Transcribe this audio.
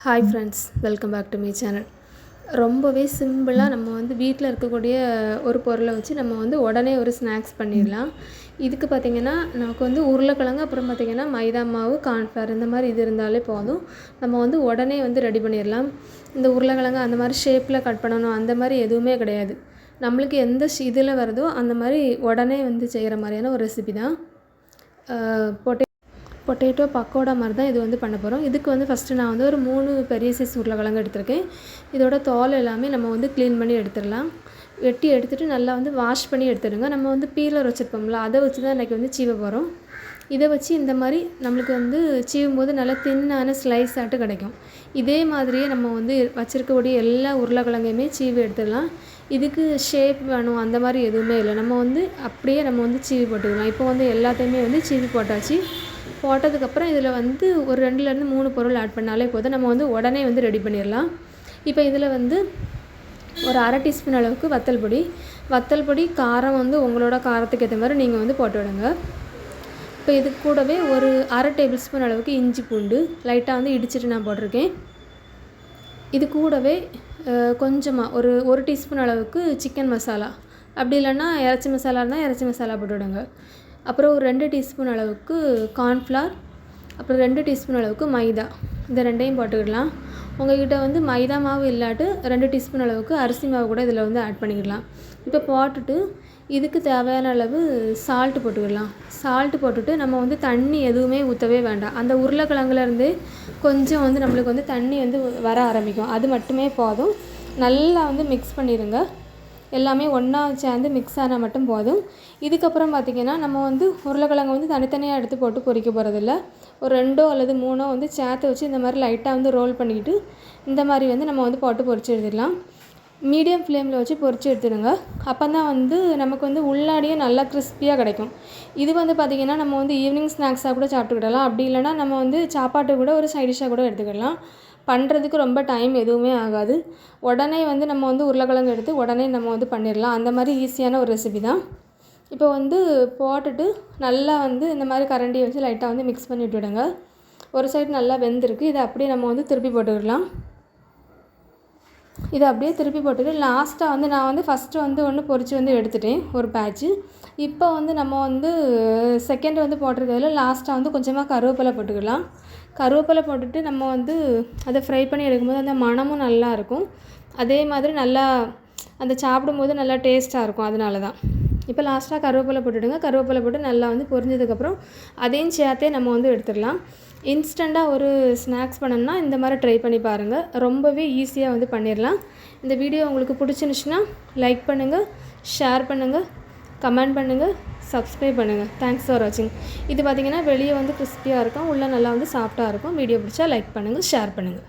Hi friends, welcome back to my channel. ரொம்பவே சிம்பிளாக நம்ம வந்து வீட்டில் இருக்கக்கூடிய ஒரு பொருளை வச்சு நம்ம வந்து உடனே ஒரு ஸ்நாக்ஸ் பண்ணிடலாம். இதுக்கு பார்த்திங்கன்னா நமக்கு வந்து உருளைக்கிழங்கு, அப்புறம் பார்த்திங்கன்னா மைதா மாவு, கார்ன்ஃப்ளவர் இந்த மாதிரி இது இருந்தாலே போதும். நம்ம வந்து உடனே வந்து ரெடி பண்ணிடலாம். இந்த உருளைக்கிழங்கு அந்த மாதிரி ஷேப்பில் கட் பண்ணணும் அந்த மாதிரி எதுவுமே கிடையாது. நம்மளுக்கு எந்த இதில் வருதோ அந்த மாதிரி உடனே வந்து செய்கிற மாதிரியான ஒரு ரெசிபி தான். பொட்டேட்டோ பக்கோடா மாதிரி தான் இது வந்து பண்ண போகிறோம். இதுக்கு வந்து ஃபஸ்ட்டு நான் வந்து ஒரு 3 பெரிய சைஸ் உருளைக்கிழங்கு எடுத்திருக்கேன். இதோட தோல் எல்லாமே நம்ம வந்து க்ளீன் பண்ணி எடுத்துடலாம். வெட்டி எடுத்துகிட்டு நல்லா வந்து வாஷ் பண்ணி எடுத்துடுங்க. நம்ம வந்து பீலர் வச்சுருப்போம்ல, அதை வச்சு தான் இன்றைக்கி வந்து சீவ போகிறோம். இதை வச்சு இந்த மாதிரி நம்மளுக்கு வந்து சீவும் போது நல்லா தின்னான ஸ்லைஸ் ஆட்டு கிடைக்கும். இதே மாதிரியே நம்ம வந்து வச்சுருக்கக்கூடிய எல்லா உருளைக்கிழங்கையுமே சீவி எடுத்துடலாம். இதுக்கு ஷேப் வேணும் அந்த மாதிரி எதுவுமே இல்லை. நம்ம வந்து அப்படியே நம்ம வந்து சீவி போட்டுக்கலாம். இப்போ வந்து எல்லாத்தையுமே வந்து சீவி போட்டாச்சு. போட்டதுக்கப்புறம் இதில் வந்து ஒரு 2லேருந்து 3 பொருள் ஆட் பண்ணாலே போதும். நம்ம வந்து உடனே வந்து ரெடி பண்ணிடலாம். இப்போ இதில் வந்து ஒரு 1/2 டீஸ்பூன் அளவுக்கு வத்தல் பொடி காரம் வந்து உங்களோட காரத்துக்கு ஏற்ற மாதிரி நீங்கள் வந்து போட்டு விடுங்க. இப்போ இது கூடவே ஒரு 1/2 டேபிள் ஸ்பூன் அளவுக்கு இஞ்சி பூண்டு லைட்டாக வந்து இடிச்சிட்டு நான் போட்டிருக்கேன். இது கூடவே கொஞ்சமாக ஒரு டீஸ்பூன் அளவுக்கு சிக்கன் மசாலா, அப்படி இல்லைன்னா இறைச்சி மசாலா இருந்தால் இறைச்சி மசாலா போட்டு விடுங்க. அப்புறம் ஒரு 2 டீஸ்பூன் அளவுக்கு கார்ன்ஃப்ளவர், அப்புறம் 2 டீஸ்பூன் அளவுக்கு மைதா, இந்த 2ஐயும் போட்டுக்கிடலாம். உங்கள்கிட்ட வந்து மைதா மாவு இல்லாட்டு 2 டீஸ்பூன் அளவுக்கு அரிசி மாவு கூட இதில் வந்து ஆட் பண்ணிக்கிடலாம். இப்போ போட்டுட்டு இதுக்கு தேவையான அளவு சால்ட்டு போட்டுக்கிடலாம். சால்ட்டு போட்டுட்டு நம்ம வந்து தண்ணி எதுவுமே ஊற்றவே வேண்டாம். அந்த உருளைக்கிழங்குலேருந்தே கொஞ்சம் வந்து நம்மளுக்கு வந்து தண்ணி வந்து வர ஆரம்பிக்கும். அது மட்டுமே போதும். நல்லா வந்து மிக்ஸ் பண்ணிடுங்க. எல்லாமே ஒன்றா சேர்ந்து மிக்ஸ் ஆனால் மட்டும் போதும். இதுக்கப்புறம் பார்த்திங்கன்னா நம்ம வந்து உருளைக்கிழங்கு வந்து தனித்தனியாக எடுத்து போட்டு பொரிக்க போகிறதில்ல. ஒரு 2 அல்லது 3 வந்து சேர்த்து வச்சு இந்த மாதிரி லைட்டாக வந்து ரோல் பண்ணிக்கிட்டு இந்த மாதிரி வந்து நம்ம வந்து போட்டு பொரிச்சு எடுத்துடலாம். மீடியம் ஃப்ளேமில் வச்சு பொரிச்சு எடுத்துடுங்க. அப்போ தான் வந்து நமக்கு வந்து உள்ளாடியே நல்லா கிறிஸ்பியாக கிடைக்கும். இது வந்து பார்த்திங்கன்னா நம்ம வந்து ஈவினிங் ஸ்நாக்ஸாக கூட சாப்பிட்டுக்கிடலாம். அப்படி இல்லைனா நம்ம வந்து சாப்பாட்டு கூட ஒரு சைடிஷாக கூட எடுத்துக்கிடலாம். பண்ணுறதுக்கு ரொம்ப டைம் எதுவுமே ஆகாது. உடனே வந்து நம்ம வந்து உருளைக்கிழங்கு எடுத்து உடனே நம்ம வந்து பண்ணிடலாம். அந்த மாதிரி ஈஸியான ஒரு ரெசிபி தான். இப்போ வந்து போட்டுட்டு நல்லா வந்து இந்த மாதிரி கரண்டியை வச்சு லைட்டாக வந்து மிக்ஸ் பண்ணி விட்டுவிடுங்க. ஒரு சைடு நல்லா வெந்திருக்கு. இதை அப்படியே நம்ம வந்து திருப்பி போட்டுக்கிடலாம். இதை அப்படியே திருப்பி போட்டுட்டு லாஸ்ட்டாக வந்து நான் வந்து ஃபஸ்ட்டு வந்து ஒன்று பொரித்து வந்து எடுத்துட்டேன் ஒரு பேட்ச்சு. இப்போ வந்து நம்ம வந்து செகண்ட் வந்து போட்டிருக்கிறதுல லாஸ்ட்டாக வந்து கொஞ்சமாக கருவேப்பிலை போட்டுக்கலாம். கருவேப்பிலை போட்டுட்டு நம்ம வந்து அதை ஃப்ரை பண்ணி எடுக்கும்போது அந்த மணமும் நல்லாயிருக்கும். அதே மாதிரி நல்லா அந்த சாப்பிடும்போது நல்லா டேஸ்ட்டாக இருக்கும். அதனால தான் இப்போ லாஸ்ட்டாக கருவேப்பிலை போட்டுவிடுங்க. கருவேப்பிலை போட்டு நல்லா வந்து பொரிஞ்சதுக்கப்புறம் அதையும் சேர்த்தே நம்ம வந்து எடுத்துடலாம். இன்ஸ்டண்ட்டாக ஒரு ஸ்நாக்ஸ் பண்ணணும்னா இந்த மாதிரி ட்ரை பண்ணி பாருங்கள். ரொம்பவே ஈஸியாக வந்து பண்ணிடலாம். இந்த வீடியோ உங்களுக்கு பிடிச்சிருந்துச்சுன்னா லைக் பண்ணுங்கள், ஷேர் பண்ணுங்கள், கமெண்ட் பண்ணுங்கள், சப்ஸ்கிரைப் பண்ணுங்கள். தேங்க்ஸ் ஃபார் வாட்சிங். இது பார்த்திங்கன்னா வெளியே வந்து கிறிஸ்பியாக இருக்கும், உள்ளே நல்லா வந்து சாஃப்டாக இருக்கும். வீடியோ பிடிச்சா லைக் பண்ணுங்கள், ஷேர் பண்ணுங்கள்.